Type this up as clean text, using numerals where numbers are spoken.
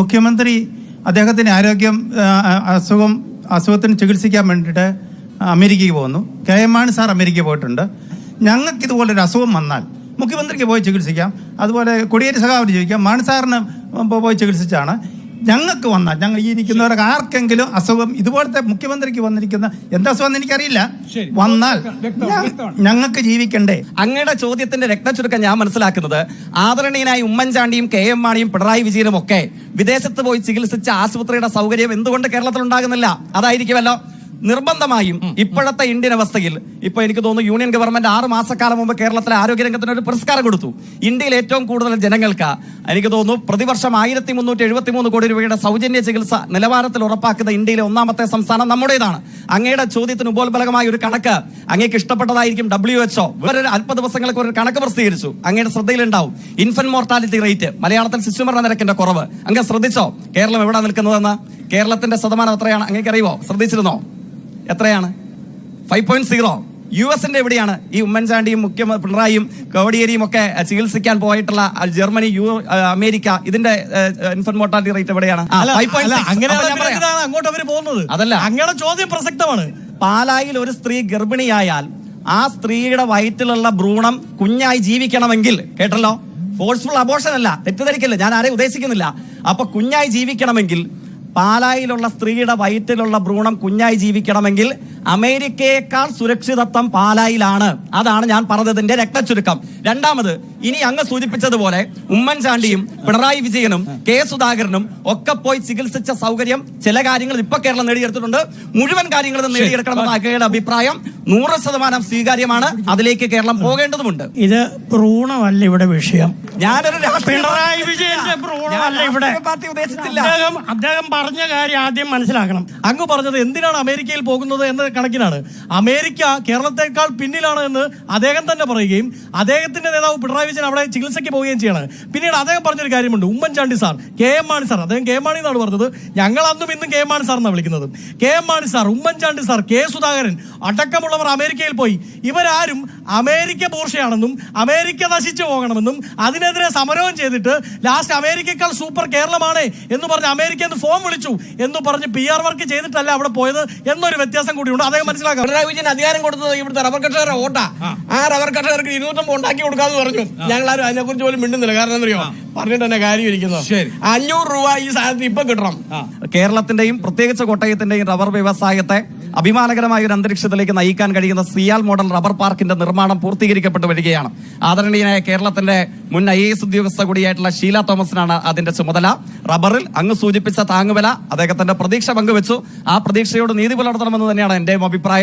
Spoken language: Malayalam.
മുഖ്യമന്ത്രി അദ്ദേഹത്തിന് അസുഖത്തിന് ചികിത്സിക്കാൻ വേണ്ടിയിട്ട് അമേരിക്കയ്ക്ക് പോകുന്നു. KM മാണി സാർ അമേരിക്കയിൽ പോയിട്ടുണ്ട്. ഞങ്ങൾക്ക് ഇതുപോലൊരു അസുഖം വന്നാൽ മുഖ്യമന്ത്രിക്ക് പോയി ചികിത്സിക്കാം, അതുപോലെ കോടിയേരി സഖാവിന് ചോദിക്കാം, മാണി സാറിന് പോയി ചികിത്സിച്ചാണ്. ഞങ്ങൾക്ക് വന്നാൽ ഞങ്ങൾ ഈ ഇരിക്കുന്നവർക്ക് ആർക്കെങ്കിലും അസുഖം ഇതുപോലത്തെ മുഖ്യമന്ത്രിക്ക് വന്നിരിക്കുന്ന എന്തസുഖം എനിക്കറിയില്ല, വന്നാൽ ഞങ്ങൾക്ക് ജീവിക്കണ്ടേ? അങ്ങയുടെ ചോദ്യത്തിന്റെ രക്തചുരുക്കം ഞാൻ മനസ്സിലാക്കുന്നത് ആദരണീയനായ ഉമ്മൻചാണ്ടിയും KM മാണിയും പിണറായി വിജയനും ഒക്കെ വിദേശത്ത് പോയി ചികിത്സിച്ച ആശുപത്രിയുടെ സൗകര്യം എന്തുകൊണ്ട് കേരളത്തിൽ ഉണ്ടാകുന്നില്ല? അതായിരിക്കുമല്ലോ. നിർബന്ധമായും ഇപ്പോഴത്തെ ഇന്ത്യൻ അവസ്ഥയിൽ ഇപ്പൊ എനിക്ക് തോന്നുന്നു യൂണിയൻ ഗവൺമെന്റ് 6 മാസക്കാലം മുമ്പ് കേരളത്തിലെ ആരോഗ്യരംഗത്തിന് ഒരു പുരസ്കാരം കൊടുത്തു. ഇന്ത്യയിൽ ഏറ്റവും കൂടുതൽ ജനങ്ങൾക്ക് എനിക്ക് തോന്നുന്നു പ്രതിവർഷം 1373 കോടി രൂപയുടെ സൗജന്യ ചികിത്സ നിലവാരത്തിൽ ഉറപ്പാക്കുന്ന ഇന്ത്യയിലെ 1ാമത്തെ സംസ്ഥാനം നമ്മുടേതാണ്. അങ്ങയുടെ ചോദ്യത്തിന് ഉപോത്ബലകമായ ഒരു കണക്ക് അങ്ങേക്ക് ഇഷ്ടപ്പെട്ടതായിരിക്കും. WHO ഇവരൊരു അല്പ ദിവസങ്ങൾക്ക് ഒരു കണക്ക് പ്രസിദ്ധീകരിച്ചു, അങ്ങയുടെ ശ്രദ്ധയിലുണ്ടാവും. ഇൻഫന്റ് മോർട്ടാലിറ്റി റേറ്റ്, മലയാളത്തിൽ ശിശുമരണ നിരക്കിന്റെ കുറവ്. അങ്ങ് ശ്രദ്ധിച്ചോ കേരളം എവിടെ നിൽക്കുന്നതെന്ന്? കേരളത്തിന്റെ ശതമാനം എത്രയാണ് അങ്ങേക്ക് അറിയുമോ? ശ്രദ്ധിച്ചിരുന്നോ? എത്രയാണ്? 5.0. US-ന്റെ എവിടെയാണ്? ഈ ഉമ്മൻചാണ്ടിയും പിണറായിയും കോടിയേരിയും ഒക്കെ ചികിത്സിക്കാൻ പോയിട്ടുള്ള ജർമ്മനി, അമേരിക്ക, ഇതിന്റെ ഇൻഫന്റ് മോർട്ടാലിറ്റി റേറ്റ് എവിടെയാണ്? 5.6. അങ്ങോട്ട് അവര് പോകുന്നത് അതല്ല, അങ്ങയുടെ ചോദ്യം പ്രസക്തമാണ്. പാലായിൽ ഒരു സ്ത്രീ ഗർഭിണിയായാൽ ആ സ്ത്രീയുടെ വയറ്റിലുള്ള ഭ്രൂണം കുഞ്ഞായി ജീവിക്കണമെങ്കിൽ, കേട്ടല്ലോ, ഫോഴ്സ്ഫുൾ അബോർഷൻ അല്ല, തെറ്റിദ്ധരിക്കില്ല, ഞാൻ ആരെയും ഉദ്ദേശിക്കുന്നില്ല. അപ്പൊ കുഞ്ഞായി ജീവിക്കണമെങ്കിൽ, പാലായിലുള്ള സ്ത്രീയുടെ വയറ്റിലുള്ള ഭ്രൂണം കുഞ്ഞായി ജീവിക്കണമെങ്കിൽ അമേരിക്കയേക്കാൾ സുരക്ഷിതത്വം പാലായിലാണ്. അതാണ് ഞാൻ പറഞ്ഞതിന്റെ രക്തചുരുക്കം. രണ്ടാമത്, ഇനി അങ്ങ് സൂചിപ്പിച്ചതുപോലെ ഉമ്മൻചാണ്ടിയും പിണറായി വിജയനും K. സുധാകരനും ഒക്കെ പോയി ചികിത്സിച്ച സൗകര്യം ചില കാര്യങ്ങൾ ഇപ്പൊ കേരളം നേടിയെടുത്തിട്ടുണ്ട്. മുഴുവൻ കാര്യങ്ങളും നേടിയെടുക്കണമെന്ന അങ്ങയുടെ അഭിപ്രായം 100% സ്വീകാര്യമാണ്. അതിലേക്ക് കേരളം പോകേണ്ടതുമുണ്ട്. ഇത് ഭ്രൂണമല്ല ഇവിടെ വിഷയം. ഞാനൊരു പിണറായി വിജയന്റെ ഭ്രൂണമല്ല ഇവിടെ. പാർട്ടി ഉദ്ദേശിച്ചില്ല. അദ്ദേഹം പറഞ്ഞ കാര്യം ആദ്യം മനസ്സിലാക്കണം. അങ്ങ് പറഞ്ഞത് എന്തിനാണ് അമേരിക്കയിൽ പോകുന്നത് എന്ന കണക്കിനാണ്. അമേരിക്ക കേരളത്തെക്കാൾ പിന്നിലാണ് എന്ന് അദ്ദേഹം തന്നെ പറയുകയും അദ്ദേഹത്തിന്റെ നേതാവ് പിണറായി വിജയൻ അവിടെ ചികിത്സയ്ക്ക് പോവുകയും ചെയ്യാണ്. പിന്നീട് അദ്ദേഹം പറഞ്ഞൊരു കാര്യമുണ്ട്, Oommen Chandy sir, KM Mani sir, അദ്ദേഹം KM മാണി എന്നാണ് പറഞ്ഞത്, ഞങ്ങൾ അന്നും ഇന്നും KM മാണി സാർ എന്നാണ് വിളിക്കുന്നത്. KM Mani sir, Oommen Chandy sir, K. Sudhakaran അടക്കമുള്ളവർ അമേരിക്കയിൽ പോയി. ഇവരാരും അമേരിക്ക ബൂർഷയാണെന്നും അമേരിക്ക നശിച്ചു പോകണമെന്നും അതിനെതിരെ സമരവും ചെയ്തിട്ട് ലാസ്റ്റ് അമേരിക്കക്കാൾ സൂപ്പർ കേരളമാണ് എന്ന് പറഞ്ഞ് അമേരിക്കയിൽ നിന്ന് ഫോം വിളിച്ചു എന്ന് പറഞ്ഞ് PR വർക്ക് ചെയ്തിട്ടല്ല അവിടെ പോയത് എന്നൊരു വ്യത്യാസം കൂടിയുണ്ട്. അദ്ദേഹം മനസ്സിലാക്കാം. പിണറായി വിജയൻ അധികാരം കൊടുത്തത് ഇവിടുത്തെ റബ്ബർ കർഷകരുടെ വോട്ടാ. ആ റബ്ബർ കർഷകർക്ക് 250 ഉണ്ടാക്കി കൊടുക്കാന്ന് പറഞ്ഞു. ഞങ്ങളാരും അതിനെക്കുറിച്ച് പോലും മിണ്ടുന്നില്ല. കാരണം എന്തറിയോ, പറഞ്ഞിട്ട് തന്നെ കാര്യം ഇരിക്കുന്നത്. 500 രൂപ ഈ സാധനത്തിന് ഇപ്പൊ കിട്ടണം. കേരളത്തിന്റെയും പ്രത്യേകിച്ച് കോട്ടയത്തിന്റെയും റബ്ബർ വ്യവസായത്തെ അഭിമാനകരമായ ഒരു അന്തരീക്ഷത്തിലേക്ക് നയിക്കാൻ കഴിയുന്ന സിയാൽ മോഡൽ റബ്ബർ പാർക്കിന്റെ നിർമ്മാണം പൂർത്തീകരിക്കപ്പെട്ടു വരികയാണ്. ആദരണീയനായ കേരളത്തിന്റെ മുൻ IAS ഉദ്യോഗസ്ഥ കൂടിയായിട്ടുള്ള ഷീല തോമസിനാണ് അതിന്റെ ചുമതല. റബ്ബറിൽ അങ്ങ് സൂചിപ്പിച്ച താങ്ങുവില അദ്ദേഹത്തിന്റെ പ്രതീക്ഷ പങ്കുവെച്ചു. ആ പ്രതീക്ഷയോട് നീതി പുലർത്തണമെന്ന് തന്നെയാണ് എന്റെയും അഭിപ്രായം.